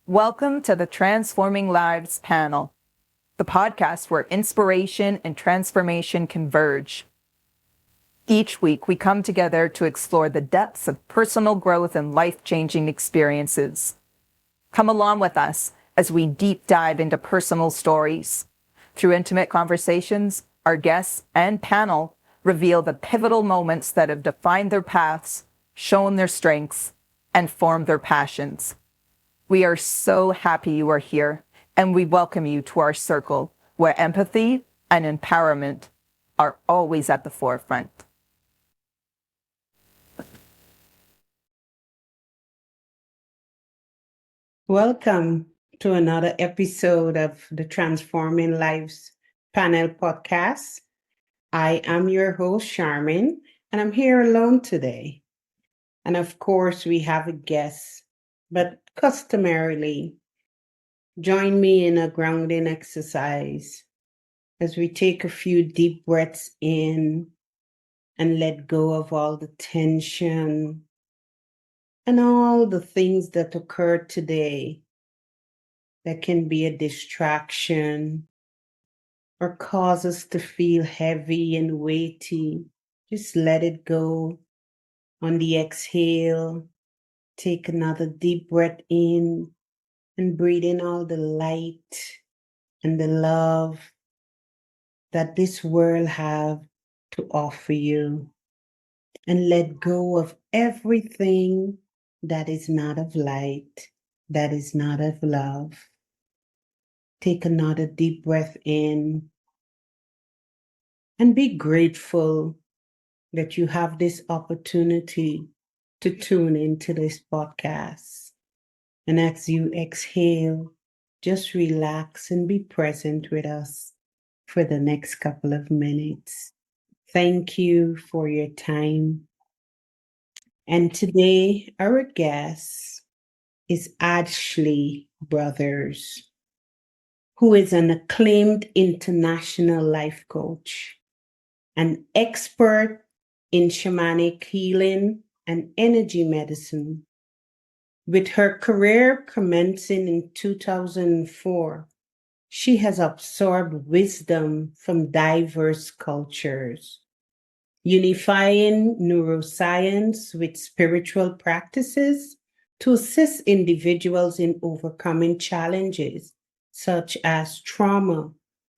Welcome to the Transforming Lives panel, the podcast where inspiration and transformation converge. Each week, we come together to explore the depths of personal growth and life-changing experiences. Come along with us as we deep dive into personal stories. Through intimate conversations, our guests and panel reveal the pivotal moments that have defined their paths, shown their strengths, and formed their passions. We are so happy you are here, and we welcome you to our circle where empathy and empowerment are always at the forefront. Welcome to another episode of the Transforming Lives panel podcast. I am your host, Charmin, and I'm here alone today. And of course, we have a guest, but customarily, join me in a grounding exercise as we take a few deep breaths in and let go of all the tension and all the things that occurred today that can be a distraction or cause us to feel heavy and weighty. Just let it go. On the exhale, take another deep breath in and breathe in all the light and the love that this world have to offer you. And let go of everything that is not of light, that is not of love. Take another deep breath in and be grateful that you have this opportunity to tune into this podcast. And as you exhale, just relax and be present with us for the next couple of minutes. Thank you for your time. And today, our guest is Ashley Brothers, who is an acclaimed international life coach, an expert in shamanic healing and energy medicine. With her career commencing in 2004, she has absorbed wisdom from diverse cultures, unifying neuroscience with spiritual practices to assist individuals in overcoming challenges such as trauma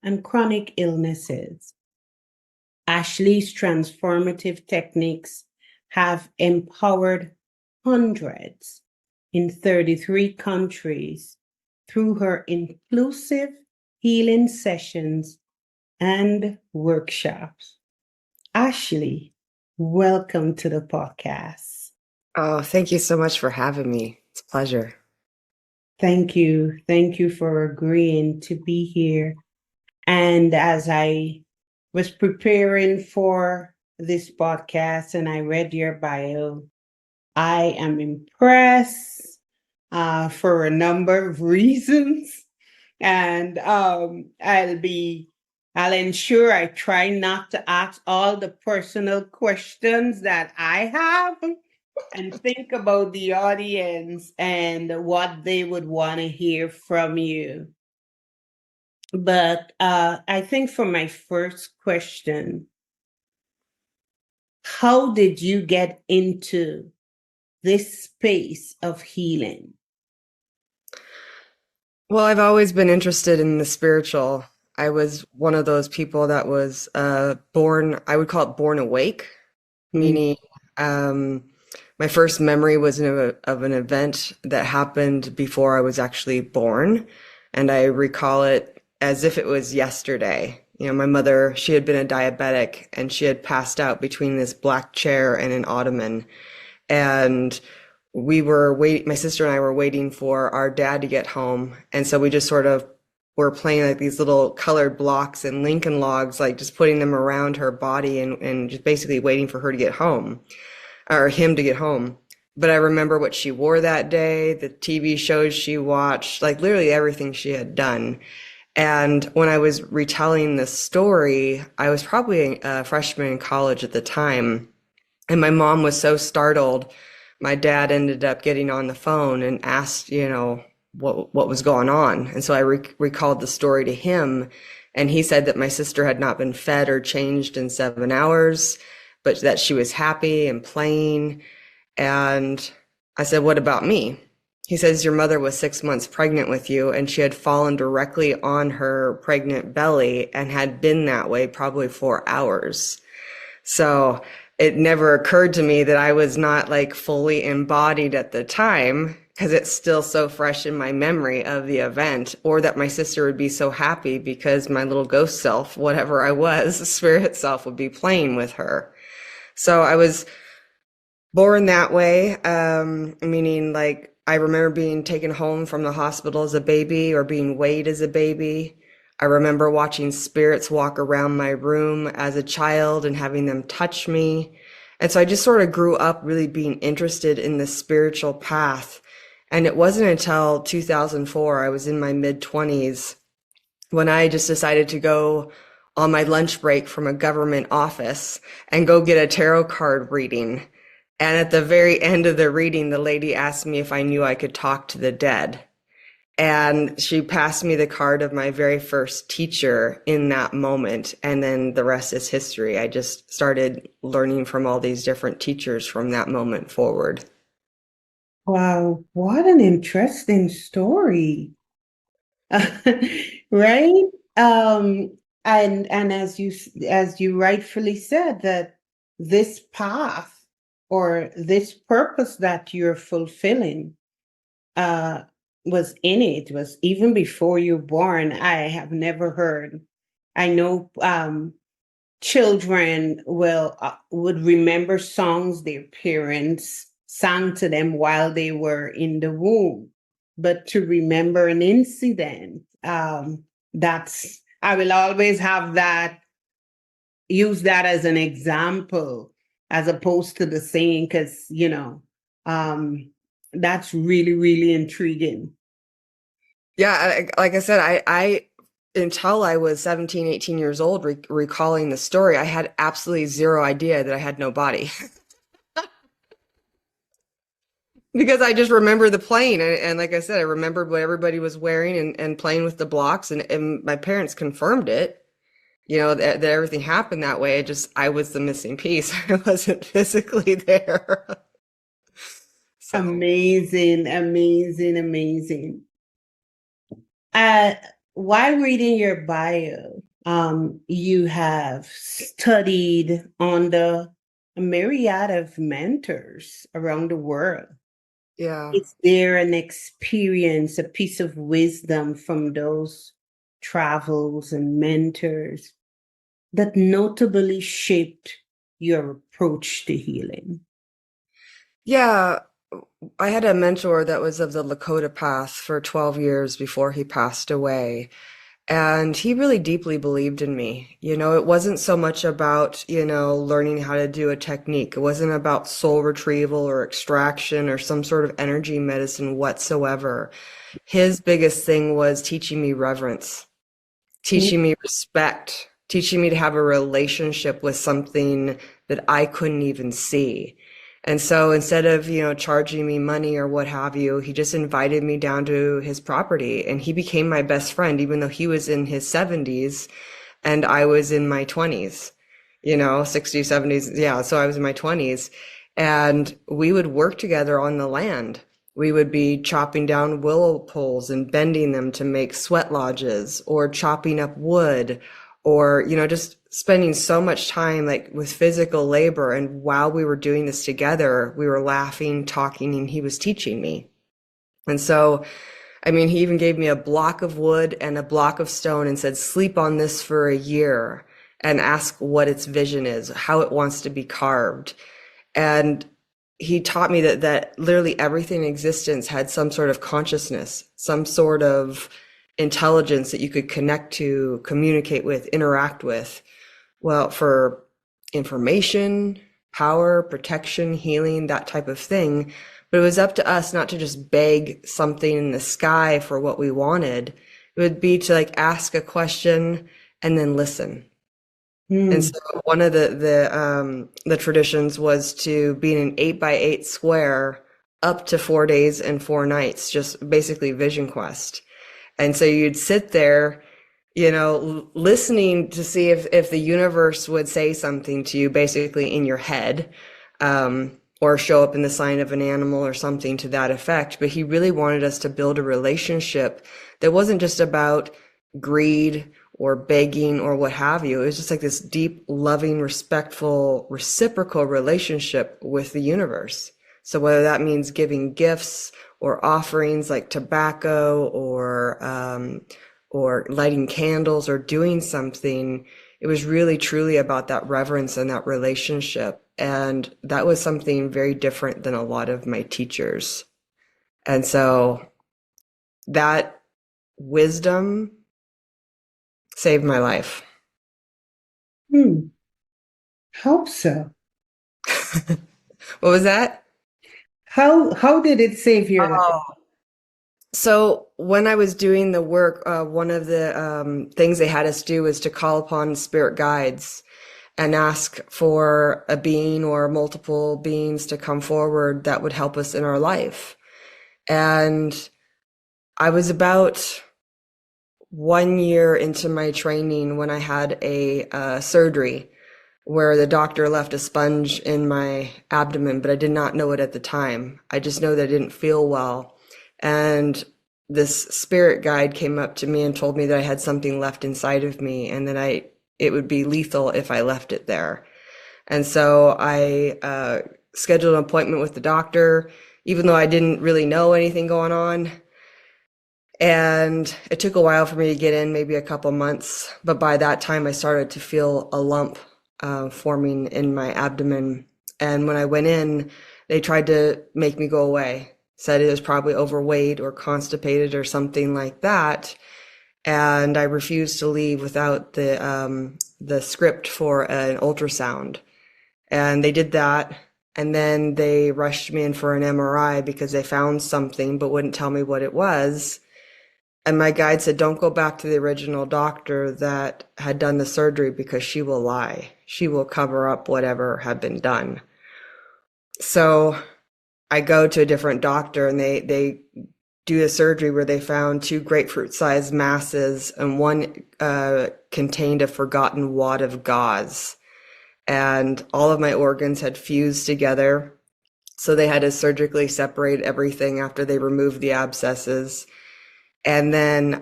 and chronic illnesses. Ashley's transformative techniques have empowered hundreds in 33 countries through her inclusive healing sessions and workshops. Ashley, welcome to the podcast. Oh, thank you so much for having me. It's a pleasure. Thank you. Thank you for agreeing to be here. And as I was preparing for this podcast and I read your bio, I am impressed for a number of reasons. And I'll ensure I try not to ask all the personal questions that I have and think about the audience and what they would want to hear from you. But I think for my first question, how did you get into this space of healing? Well, I've always been interested in the spiritual. I was one of those people that was born, I would call it born awake, meaning my first memory was of an event that happened before I was actually born. And I recall it as if it was yesterday. You know, my mother, she had been a diabetic and she had passed out between this black chair and an ottoman. And we were waiting, my sister and I were waiting for our dad to get home. And so we just sort of were playing like these little colored blocks and Lincoln logs, like just putting them around her body and just basically waiting for her to get home or him to get home. But I remember what she wore that day, the TV shows she watched, like literally everything she had done. And when I was retelling this story, I was probably a freshman in college at the time. And my mom was so startled. My dad ended up getting on the phone and asked, what was going on. And so I recalled the story to him, and he said that my sister had not been fed or changed in 7 hours, but that she was happy and playing. And I said, "What about me?" He says, "Your mother was 6 months pregnant with you, and she had fallen directly on her pregnant belly and had been that way probably 4 hours." So it never occurred to me that I was not like fully embodied at the time, because it's still so fresh in my memory of the event, or that my sister would be so happy because my little ghost self, whatever I was, spirit self, would be playing with her. So I was born that way, meaning like I remember being taken home from the hospital as a baby or being weighed as a baby. I remember watching spirits walk around my room as a child and having them touch me. And so I just sort of grew up really being interested in the spiritual path. And it wasn't until 2004, I was in my mid-20s, when I just decided to go on my lunch break from a government office and go get a tarot card reading. And at the very end of the reading, the lady asked me if I knew I could talk to the dead. And she passed me the card of my very first teacher in that moment. And then the rest is history. I just started learning from all these different teachers from that moment forward. Wow, what an interesting story. Right? And as you rightfully said, that this path or this purpose that you're fulfilling uh was in it, was even before you were born. I have never heard. I know children would remember songs their parents sang to them while they were in the womb, but to remember an incident, that's I will always have that, use that as an example as opposed to the saying, because that's really, really intriguing. Yeah, like I said, I until I was 17, 18 years old, recalling the story, I had absolutely zero idea that I had no body. Because I just remember the playing, and like I said, I remembered what everybody was wearing and playing with the blocks, and my parents confirmed it, that everything happened that way. I was the missing piece. I wasn't physically there. So, Amazing, amazing, amazing. Uh, while reading your bio, you have studied under a myriad of mentors around the world. yeah. Is there an experience, a piece of wisdom from those travels and mentors that notably shaped your approach to healing? Yeah, I had a mentor that was of the Lakota path for 12 years before he passed away. And he really deeply believed in me. It wasn't so much about, learning how to do a technique. It wasn't about soul retrieval or extraction or some sort of energy medicine whatsoever. His biggest thing was teaching me reverence, teaching me respect, teaching me to have a relationship with something that I couldn't even see. And so instead of, charging me money or what have you, he just invited me down to his property, and he became my best friend, even though he was in his 70s and I was in my 20s, 60s, 70s. Yeah. So I was in my 20s, and we would work together on the land. We would be chopping down willow poles and bending them to make sweat lodges, or chopping up wood, or, just spending so much time like with physical labor. And while we were doing this together, we were laughing, talking, and he was teaching me. And so, I mean, he even gave me a block of wood and a block of stone and said, sleep on this for a year and ask what its vision is, how it wants to be carved. And he taught me that literally everything in existence had some sort of consciousness, some sort of intelligence that you could connect to, communicate with, interact with. Well, for information, power, protection, healing, that type of thing. But it was up to us not to just beg something in the sky for what we wanted. It would be to like ask a question and then listen. And so one of the traditions was to be in an 8 by 8 square up to 4 days and 4 nights, just basically vision quest. And so you'd sit there, listening to see if the universe would say something to you, basically in your head, or show up in the sign of an animal or something to that effect. But he really wanted us to build a relationship that wasn't just about greed or begging or what have you. It was just like this deep, loving, respectful, reciprocal relationship with the universe. So whether that means giving gifts or offerings like tobacco or lighting candles or doing something, it was really truly about that reverence and that relationship. And that was something very different than a lot of my teachers. And so that wisdom saved my life. Hope so. What was that? How did it save your life? Oh, so when I was doing the work, one of the things they had us do was to call upon spirit guides and ask for a being or multiple beings to come forward that would help us in our life. And I was about 1 year into my training when I had a surgery where the doctor left a sponge in my abdomen, but I did not know it at the time. I just know that I didn't feel well. And this spirit guide came up to me and told me that I had something left inside of me and that it would be lethal if I left it there. And so I scheduled an appointment with the doctor, even though I didn't really know anything going on. And it took a while for me to get in, maybe a couple months. But by that time, I started to feel a lump forming in my abdomen. And when I went in, they tried to make me go away, said it was probably overweight or constipated or something like that. And I refused to leave without the script for an ultrasound. And they did that. And then they rushed me in for an MRI because they found something but wouldn't tell me what it was. And my guide said, don't go back to the original doctor that had done the surgery because she will lie. She will cover up whatever had been done. So I go to a different doctor and they do a surgery where they found 2 grapefruit-sized masses and one contained a forgotten wad of gauze. And all of my organs had fused together. So they had to surgically separate everything after they removed the abscesses. And then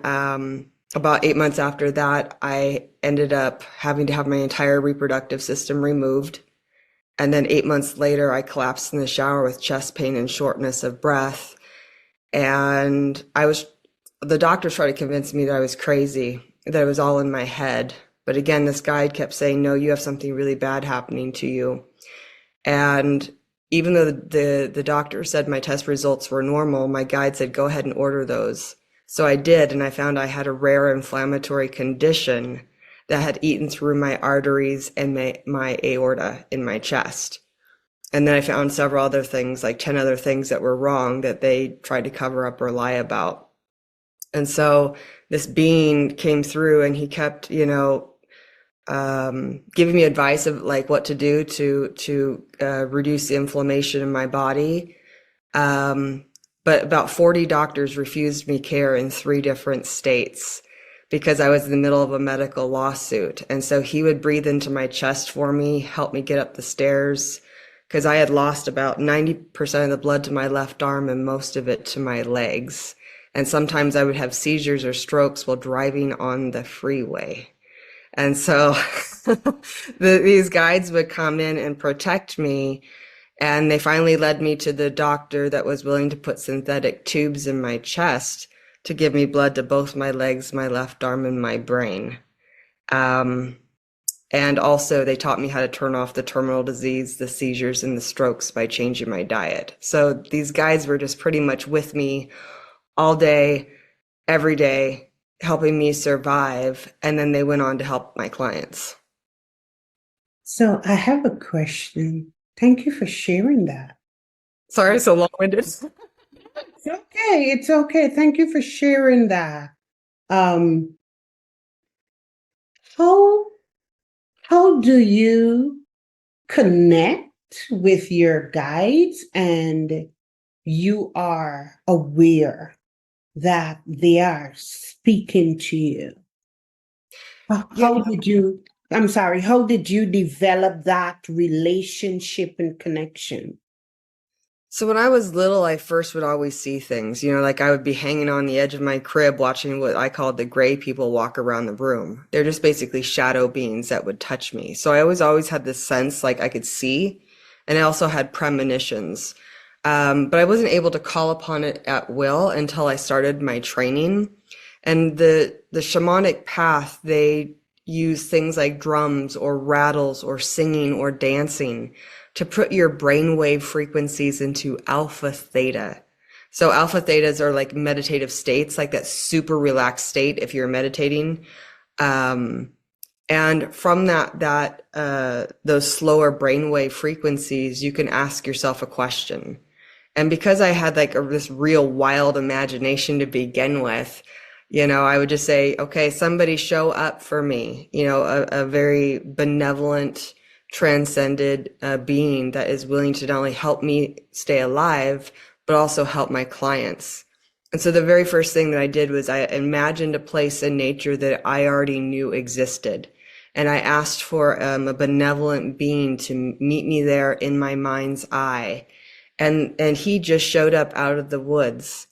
about 8 months after that, I ended up having to have my entire reproductive system removed. And then 8 months later, I collapsed in the shower with chest pain and shortness of breath. And the doctors tried to convince me that I was crazy, that it was all in my head. But again, this guide kept saying, no, you have something really bad happening to you. And even though the doctor said my test results were normal, my guide said, go ahead and order those. So I did, and I found I had a rare inflammatory condition that had eaten through my arteries and my aorta in my chest. And then I found several other things, like 10 other things that were wrong that they tried to cover up or lie about. And so this being came through and he kept, giving me advice of like what to do to reduce the inflammation in my body. But about 40 doctors refused me care in 3 different states because I was in the middle of a medical lawsuit. And so he would breathe into my chest for me, help me get up the stairs, because I had lost about 90% of the blood to my left arm and most of it to my legs. And sometimes I would have seizures or strokes while driving on the freeway. And so these guides would come in and protect me. And they finally led me to the doctor that was willing to put synthetic tubes in my chest to give me blood to both my legs, my left arm, and my brain. And also they taught me how to turn off the terminal disease, the seizures, and the strokes by changing my diet. So these guys were just pretty much with me all day, every day, helping me survive. And then they went on to help my clients. So I have a question. Thank you for sharing that. Sorry, so long-winded. It's okay. It's okay. Thank you for sharing that. How do you connect with your guides and you are aware that they are speaking to you? Yeah. How did you develop that relationship and connection? So when I was little, I first would always see things, like I would be hanging on the edge of my crib watching what I called the gray people walk around the room. They're just basically shadow beings that would touch me. So I always had this sense like I could see, and I also had premonitions. But I wasn't able to call upon it at will until I started my training. And the shamanic path, they use things like drums or rattles or singing or dancing to put your brainwave frequencies into alpha theta. So alpha thetas are like meditative states, like that super relaxed state if you're meditating. And from those slower brainwave frequencies, you can ask yourself a question. And because I had like this real wild imagination to begin with, I would just say, okay, somebody show up for me, a very benevolent, transcended being that is willing to not only help me stay alive, but also help my clients. And so the very first thing that I did was I imagined a place in nature that I already knew existed. And I asked for a benevolent being to meet me there in my mind's eye. And he just showed up out of the woods.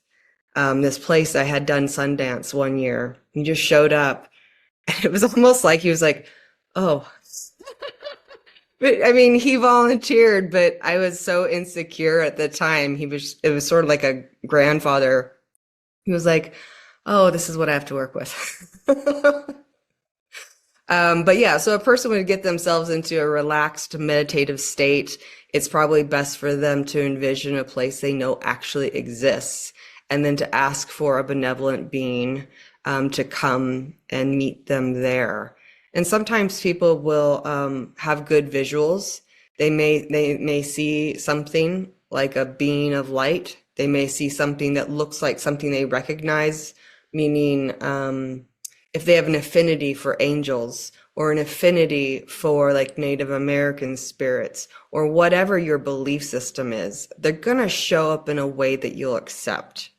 This place I had done Sundance one year. He just showed up. It was almost like he was like, oh. But I mean, he volunteered, but I was so insecure at the time. It was sort of like a grandfather. He was like, oh, this is what I have to work with. But yeah, so a person would get themselves into a relaxed meditative state. It's probably best for them to envision a place they know actually exists, and then to ask for a benevolent being to come and meet them there. And sometimes people will have good visuals. They may see something like a being of light. They may see something that looks like something they recognize, meaning if they have an affinity for angels or an affinity for like Native American spirits or whatever your belief system is, they're going to show up in a way that you'll accept.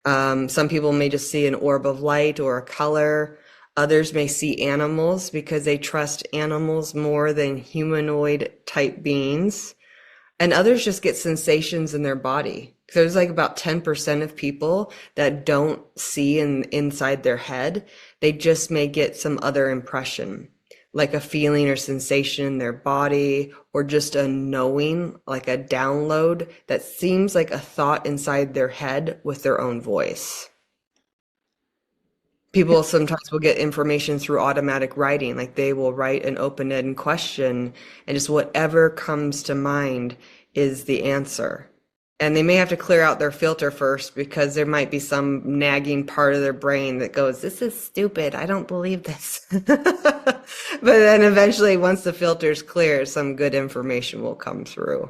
Some people may just see an orb of light or a color. Others may see animals because they trust animals more than humanoid type beings. And others just get sensations in their body. There's like about 10% of people that don't see inside their head. They just may get some other impression, like a feeling or sensation in their body, or just a knowing, like a download that seems like a thought inside their head with their own voice. People sometimes will get information through automatic writing, like they will write an open-ended question and just whatever comes to mind is the answer. And they may have to clear out their filter first because there might be some nagging part of their brain that goes, this is stupid. I don't believe this. But then eventually, once the filter's clear, some good information will come through.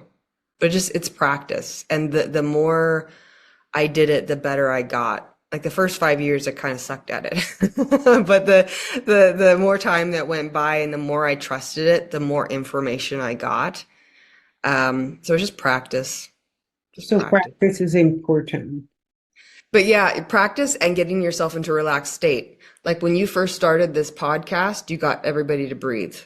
But it's practice. And the more I did it, the better I got. Like the first 5 years, I kind of sucked at it. But the more time that went by and the more I trusted it, the more information I got. So it's just practice. So practice is important. But yeah, practice and getting yourself into a relaxed state. Like when you first started this podcast, you got everybody to breathe.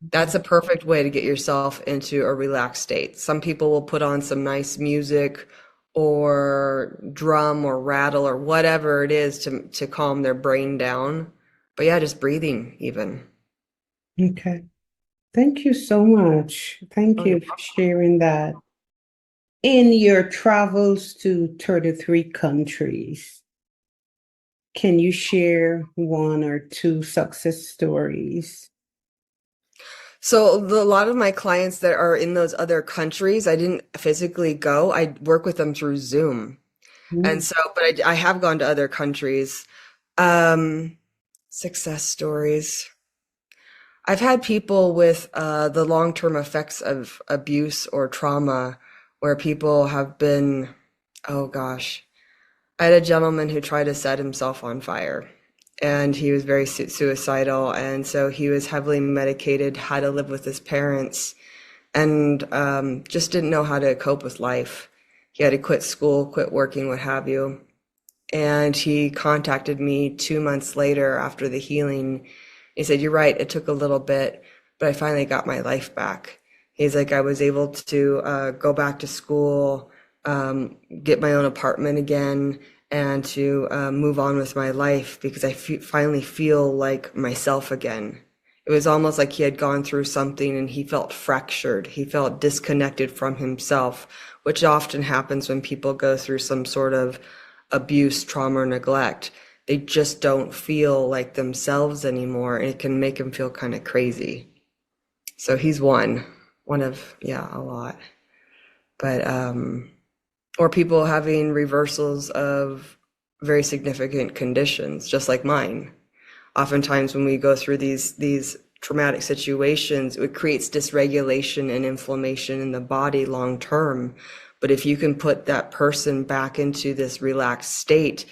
That's a perfect way to get yourself into a relaxed state. Some people will put on some nice music or drum or rattle or whatever it is to calm their brain down. But yeah, just breathing even. Okay. Thank you so much. Thank you for sharing that. In your travels to 33 countries, can you share one or two success stories? So a lot of my clients that are in those other countries, I didn't physically go. I work with them through Zoom. And so, but I have gone to other countries. Success stories. I've had people with the long-term effects of abuse or trauma where people have been, oh gosh. I had a gentleman who tried to set himself on fire and he was very suicidal. And so he was heavily medicated, had to live with his parents, and just didn't know how to cope with life. He had to quit school, quit working, what have you. And he contacted me 2 months later after the healing. He said, "You're right, it took a little bit, but I finally got my life back." He's like, "I was able to go back to school, get my own apartment again, and to move on with my life because I finally feel like myself again." It was almost like he had gone through something and he felt fractured. He felt disconnected from himself, which often happens when people go through some sort of abuse, trauma, or neglect. They just don't feel like themselves anymore, and it can make them feel kind of crazy. So he's one of, yeah, a lot. But, or people having reversals of very significant conditions, just like mine. Oftentimes when we go through these traumatic situations, it creates dysregulation and inflammation in the body long term. But if you can put that person back into this relaxed state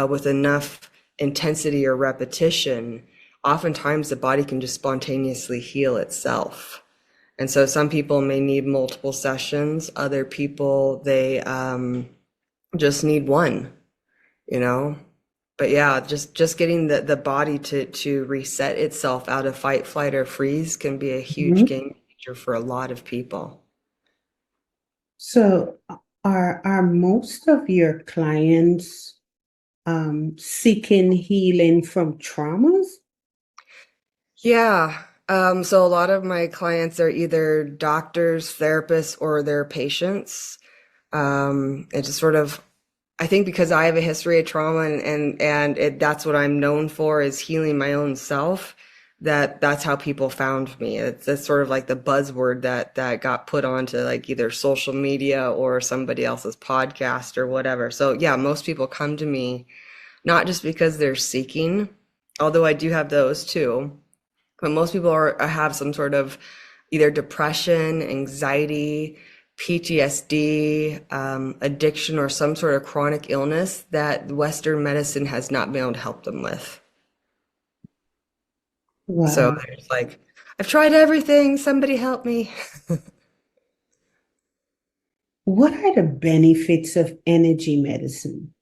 with enough intensity or repetition, oftentimes the body can just spontaneously heal itself. And so some people may need multiple sessions. Other people, they just need one, you know? But yeah, just getting the body to reset itself out of fight, flight, or freeze can be a huge Mhm. game changer for a lot of people. So are most of your clients seeking healing from traumas? Yeah. So a lot of my clients are either doctors, therapists, or their patients. It just sort of, I think because I have a history of trauma and that's what I'm known for is healing my own self, that's how people found me. It's sort of like the buzzword that got put onto like either social media or somebody else's podcast or whatever. So yeah, most people come to me not just because they're seeking, although I do have those too, but most people have some sort of either depression, anxiety, PTSD, addiction, or some sort of chronic illness that Western medicine has not been able to help them with. So Wow. there's like, "I've tried everything, somebody help me." What are the benefits of energy medicine?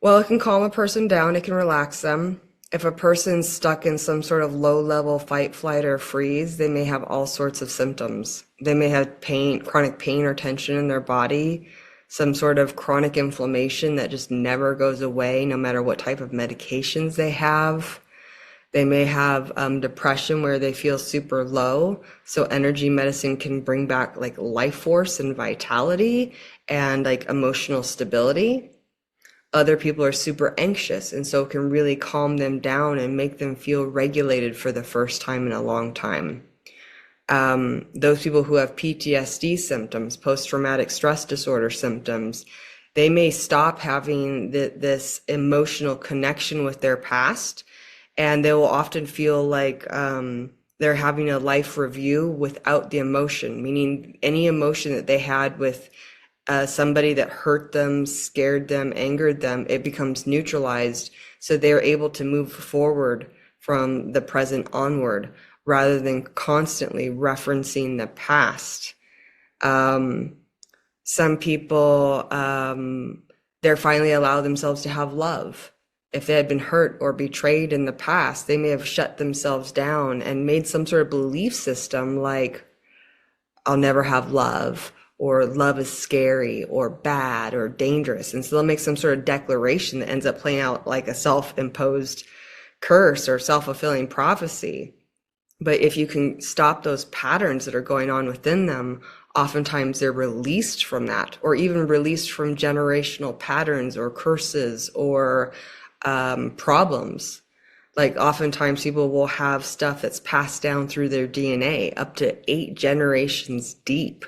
Well, it can calm a person down, it can relax them. If a person's stuck in some sort of low level fight, flight, or freeze, they may have all sorts of symptoms. They may have pain, chronic pain or tension in their body, some sort of chronic inflammation that just never goes away, no matter what type of medications they have. They may have depression where they feel super low. So energy medicine can bring back like life force and vitality and like emotional stability. Other people are super anxious, and so it can really calm them down and make them feel regulated for the first time in a long time. Those people who have PTSD symptoms, post-traumatic stress disorder symptoms, they may stop having this emotional connection with their past, and they will often feel like they're having a life review without the emotion, meaning any emotion that they had with somebody that hurt them, scared them, angered them, it becomes neutralized. So they're able to move forward from the present onward rather than constantly referencing the past. Some people, they're finally allow themselves to have love. If they had been hurt or betrayed in the past, they may have shut themselves down and made some sort of belief system like, "I'll never have love," or "love is scary or bad or dangerous." And so they'll make some sort of declaration that ends up playing out like a self-imposed curse or self-fulfilling prophecy. But if you can stop those patterns that are going on within them, oftentimes they're released from that, or even released from generational patterns or curses or problems. Like oftentimes people will have stuff that's passed down through their DNA up to 8 generations deep.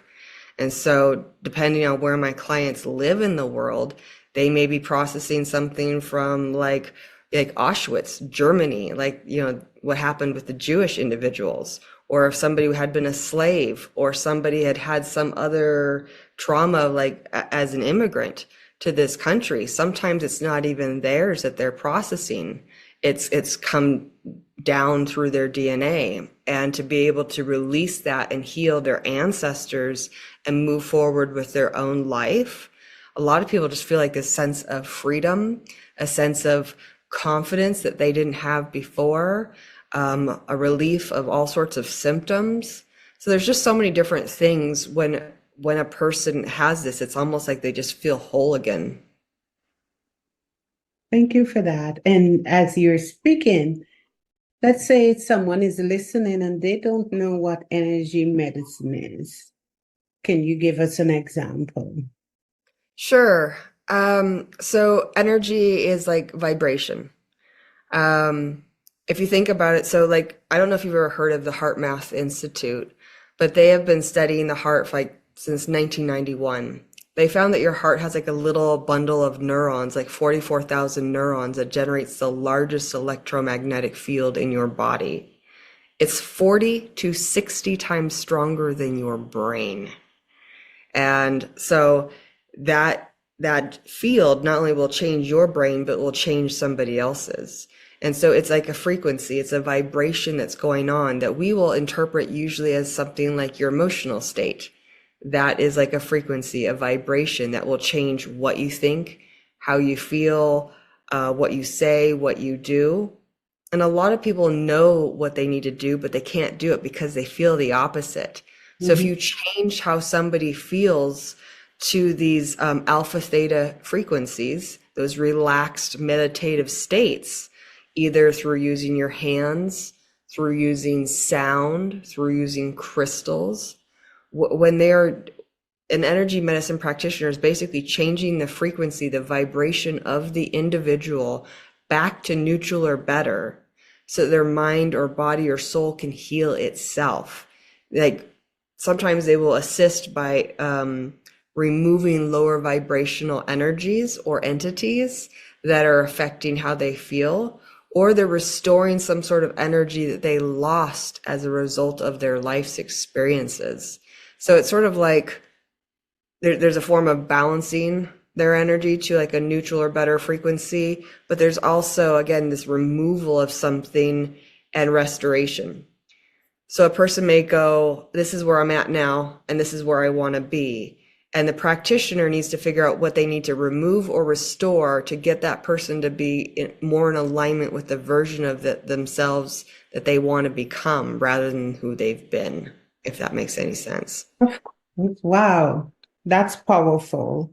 And so depending on where my clients live in the world, they may be processing something from like Auschwitz, Germany, like, you know, what happened with the Jewish individuals, or if somebody had been a slave, or somebody had had some other trauma, like as an immigrant to this country. Sometimes it's not even theirs that they're processing. it's come down through their DNA, and to be able to release that and heal their ancestors and move forward with their own life. A lot of people just feel like this sense of freedom, a sense of confidence that they didn't have before, a relief of all sorts of symptoms. So there's just so many different things when a person has this, it's almost like they just feel whole again. Thank you for that. And as you're speaking, let's say someone is listening and they don't know what energy medicine is. Can you give us an example? Sure. So energy is like vibration. If you think about it, so like, I don't know if you've ever heard of the Heart Math Institute, but they have been studying the heart for like since 1991. They found that your heart has like a little bundle of neurons, like 44,000 neurons, that generates the largest electromagnetic field in your body. It's 40 to 60 times stronger than your brain. And so that field not only will change your brain, but will change somebody else's. And so it's like a frequency, it's a vibration that's going on that we will interpret usually as something like your emotional state. That is like a frequency, a vibration that will change what you think, how you feel, what you say, what you do. And a lot of people know what they need to do, but they can't do it because they feel the opposite. So if you change how somebody feels to these alpha theta frequencies, those relaxed meditative states, either through using your hands, through using sound, through using crystals, when they're an energy medicine practitioner is basically changing the frequency, the vibration of the individual back to neutral or better, so their mind or body or soul can heal itself. Like sometimes they will assist by removing lower vibrational energies or entities that are affecting how they feel, or they're restoring some sort of energy that they lost as a result of their life's experiences. So it's sort of like there's a form of balancing their energy to like a neutral or better frequency, but there's also, again, this removal of something and restoration. So a person may go, this is where I'm at now, and this is where I want to be. And the practitioner needs to figure out what they need to remove or restore to get that person to be more in alignment with the version of themselves that they want to become rather than who they've been, if that makes any sense. Wow, that's powerful.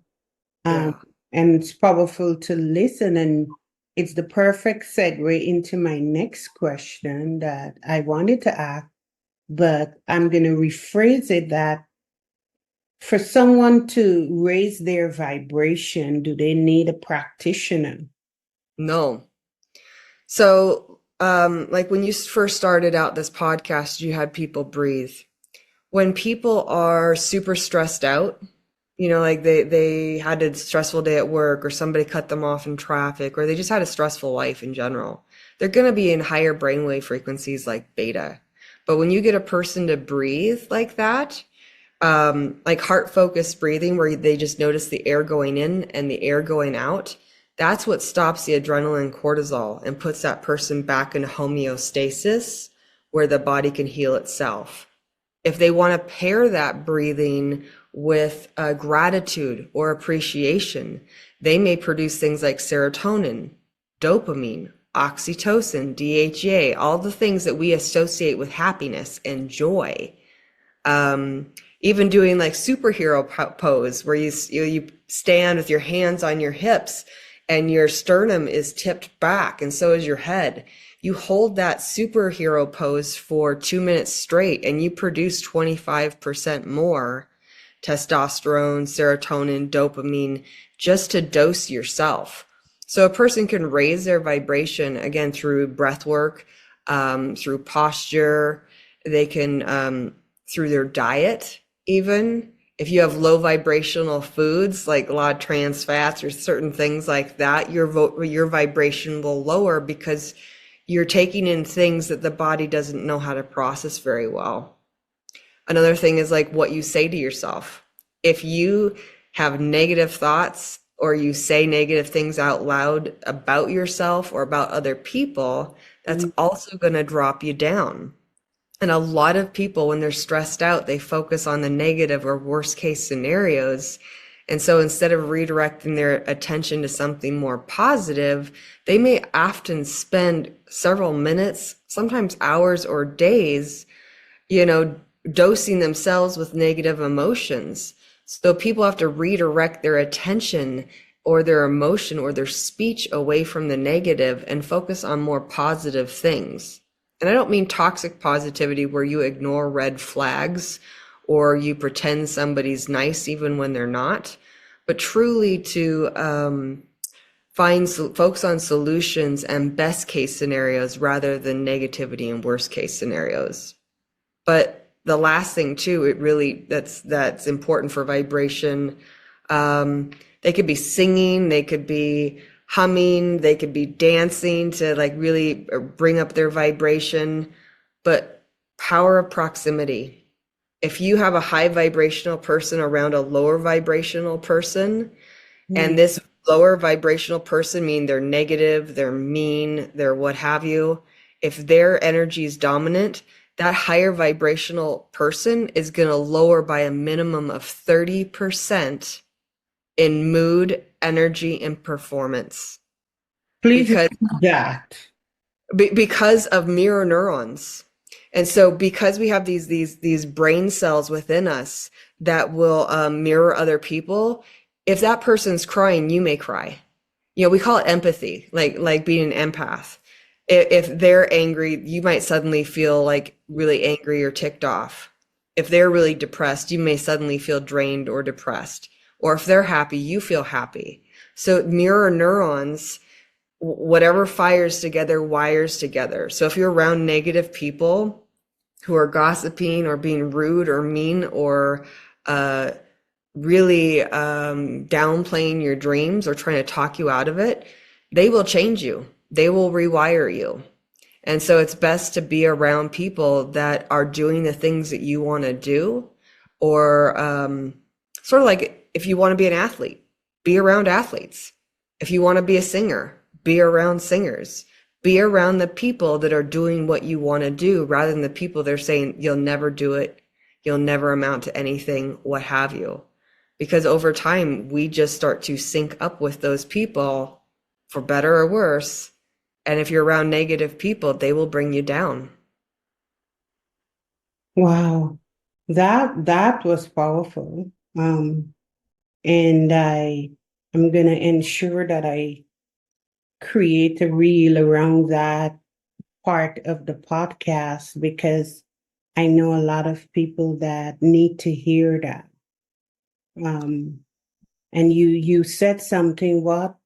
Yeah. And it's powerful to listen. And it's the perfect segue into my next question that I wanted to ask, but I'm going to rephrase it that for someone to raise their vibration, do they need a practitioner? No. So, like when you first started out this podcast, you had people breathe. When people are super stressed out, you know, like they had a stressful day at work, or somebody cut them off in traffic, or they just had a stressful life in general, they're going to be in higher brainwave frequencies like beta. But when you get a person to breathe like that, like heart focused breathing, where they just notice the air going in and the air going out, that's what stops the adrenaline and cortisol and puts that person back in homeostasis where the body can heal itself. If they want to pair that breathing with gratitude or appreciation, they may produce things like serotonin, dopamine, oxytocin, DHEA, all the things that we associate with happiness and joy. Even doing like superhero pose, where you stand with your hands on your hips and your sternum is tipped back and so is your head. You hold that superhero pose for 2 minutes straight and you produce 25% more testosterone, serotonin, dopamine, just to dose yourself. So a person can raise their vibration, again, through breath work, through posture. They can, through their diet, even. If you have low vibrational foods, like a lot of trans fats or certain things like that, your vibration will lower because you're taking in things that the body doesn't know how to process very well. Another thing is like what you say to yourself. If you have negative thoughts or you say negative things out loud about yourself or about other people, that's also going to drop you down. And a lot of people, when they're stressed out, they focus on the negative or worst case scenarios. And so instead of redirecting their attention to something more positive, they may often spend several minutes, sometimes hours or days, dosing themselves with negative emotions. So people have to redirect their attention or their emotion or their speech away from the negative and focus on more positive things. And I don't mean toxic positivity where you ignore red flags or you pretend somebody's nice even when they're not, but truly to focus on solutions and best case scenarios rather than negativity and worst case scenarios. But the last thing too, that's important for vibration. They could be singing, they could be humming, they could be dancing to like really bring up their vibration. But power of proximity. If you have a high vibrational person around a lower vibrational person, and this lower vibrational person, mean they're negative, they're mean, they're what have you, if their energy is dominant, that higher vibrational person is going to lower by a minimum of 30% in mood, energy, and performance. Please Because repeat that. because of mirror neurons. And so because we have these brain cells within us that will mirror other people, if that person's crying, you may cry. We call it empathy, like being an empath. If they're angry, you might suddenly feel like really angry or ticked off. If they're really depressed, you may suddenly feel drained or depressed. Or if they're happy, you feel happy. So mirror neurons, whatever fires together, wires together. So if you're around negative people who are gossiping or being rude or mean or really downplaying your dreams or trying to talk you out of it, they will change you. They will rewire you. And so it's best to be around people that are doing the things that you want to do, or sort of like if you want to be an athlete, be around athletes. If you want to be a singer, be around singers. Be around the people that are doing what you want to do rather than the people that are saying you'll never do it, you'll never amount to anything, what have you. Because over time, we just start to sync up with those people, for better or worse. And if you're around negative people, they will bring you down. Wow, that was powerful. And I'm gonna ensure that I create a reel around that part of the podcast because I know a lot of people that need to hear that. And you said something, what?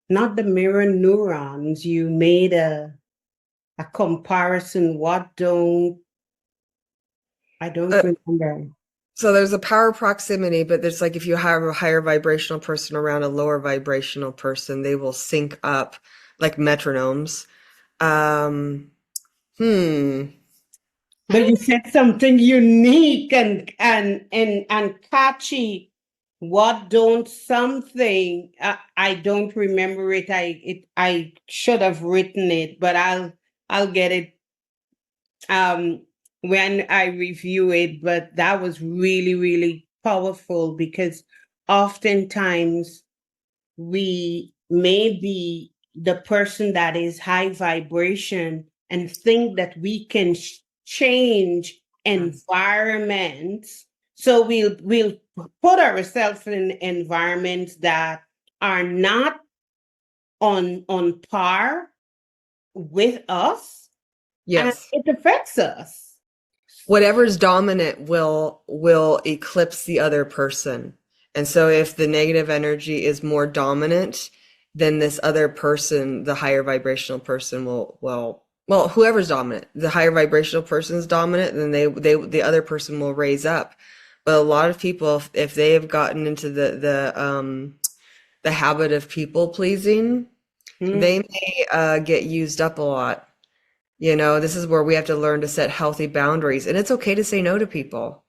Not the mirror neurons. You made a comparison. I don't remember. So there's a power proximity, but there's like if you have a higher vibrational person around a lower vibrational person, they will sync up like metronomes. But you said something unique and catchy. What don't something? I don't remember it. I should have written it, but I'll get it when I review it. But that was really, really powerful because oftentimes we may be the person that is high vibration and think that we can change environments. So we'll put ourselves in environments that are not on par with us. Yes. And it affects us. Whatever's dominant will eclipse the other person. And so if the negative energy is more dominant, then this other person, the higher vibrational person well, whoever's dominant, the higher vibrational person is dominant, then the other person will raise up. But a lot of people, if they have gotten into the habit of people pleasing, they may get used up a lot. This is where we have to learn to set healthy boundaries. And it's okay to say no to people.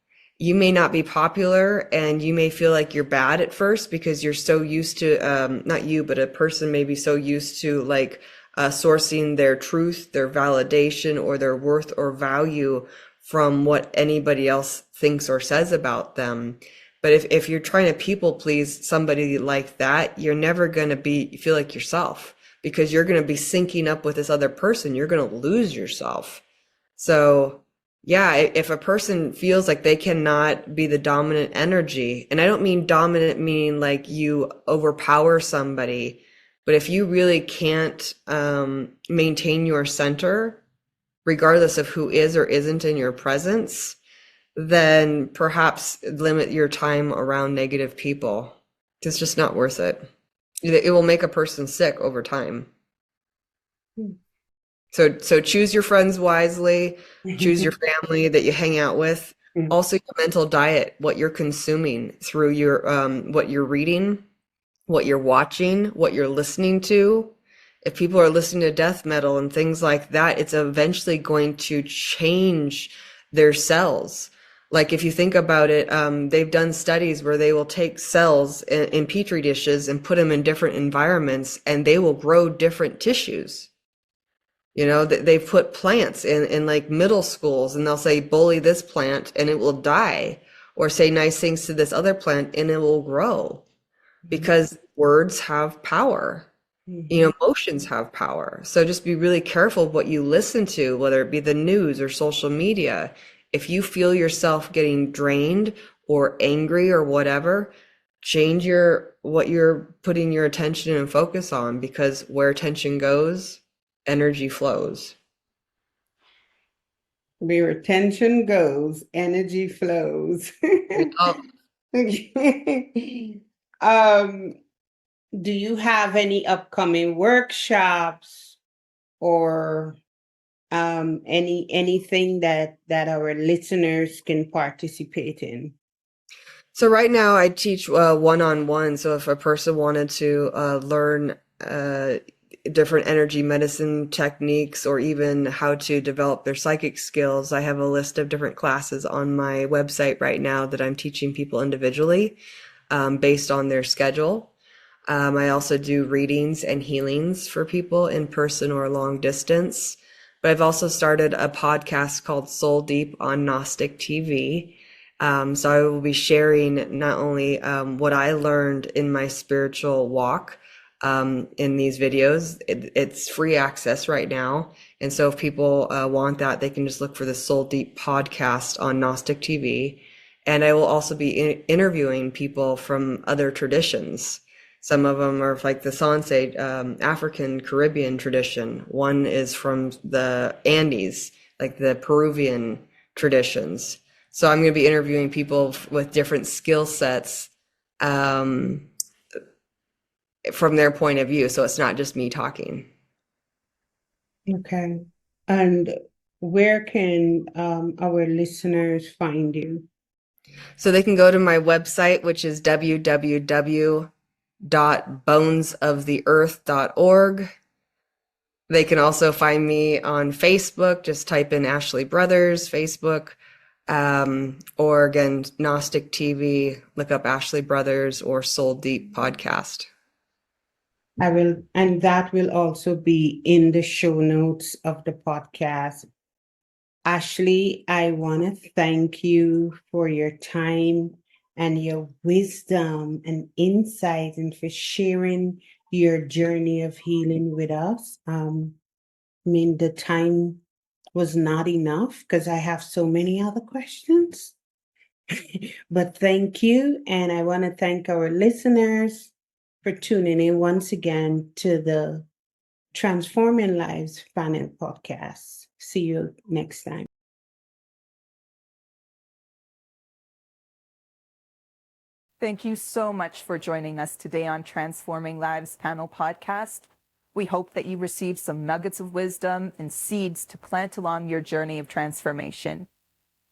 you may not be popular and you may feel like you're bad at first because you're so used to, not you, but a person may be so used to like sourcing their truth, their validation, or their worth or value from what anybody else thinks or says about them. But if you're trying to people please somebody like that, you're never going to feel like yourself because you're going to be syncing up with this other person. You're going to lose yourself. So yeah, if a person feels like they cannot be the dominant energy, and I don't mean dominant meaning like you overpower somebody, but if you really can't maintain your center, regardless of who is or isn't in your presence, then perhaps limit your time around negative people. It's just not worth it. It will make a person sick over time. So choose your friends wisely, choose your family that you hang out with. Also your mental diet, what you're consuming through your what you're reading, what you're watching, what you're listening to. If people are listening to death metal and things like that, it's eventually going to change their cells. Like if you think about it, they've done studies where they will take cells in petri dishes and put them in different environments and they will grow different tissues. You know, they've put plants in like middle schools and they'll say, bully this plant and it will die, or say nice things to this other plant and it will grow, because words have power. You know, emotions have power. So just be really careful what you listen to, whether it be the news or social media. If you feel yourself getting drained or angry or whatever, change what you're putting your attention and focus on, because where attention goes, energy flows. Where attention goes, energy flows. um, do you have any upcoming workshops or anything that our listeners can participate in? So right now I teach one-on-one. So if a person wanted to learn different energy medicine techniques or even how to develop their psychic skills, I have a list of different classes on my website right now that I'm teaching people individually based on their schedule. I also do readings and healings for people in person or long distance. But I've also started a podcast called Soul Deep on Gnostic TV. So I will be sharing not only what I learned in my spiritual walk in these videos. It's free access right now. And so if people want that, they can just look for the Soul Deep podcast on Gnostic TV. And I will also be interviewing people from other traditions. Some of them are like the Sanse, African Caribbean tradition. One is from the Andes, like the Peruvian traditions. So I'm going to be interviewing people with different skill sets from their point of view. So it's not just me talking. Okay. And where can our listeners find you? So they can go to my website, which is www.bonesoftheearth.org. They can also find me on Facebook. Just type in Ashley Brothers, Facebook. Or again, Gnostic TV, look up Ashley Brothers or Soul Deep podcast. I will, and that will also be in the show notes of the podcast. Ashley, I want to thank you for your time and your wisdom and insight, and for sharing your journey of healing with us. I mean, the time was not enough because I have so many other questions. But thank you. And I want to thank our listeners for tuning in once again to the Transforming Lives panel podcast. See you next time. Thank you so much for joining us today on Transforming Lives panel podcast. We hope that you received some nuggets of wisdom and seeds to plant along your journey of transformation.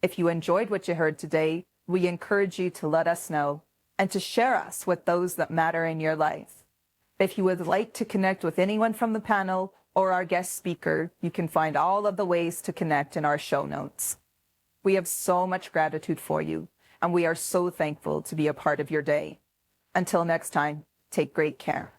If you enjoyed what you heard today, we encourage you to let us know and to share us with those that matter in your life. If you would like to connect with anyone from the panel or our guest speaker, you can find all of the ways to connect in our show notes. We have so much gratitude for you, and we are so thankful to be a part of your day. Until next time, take great care.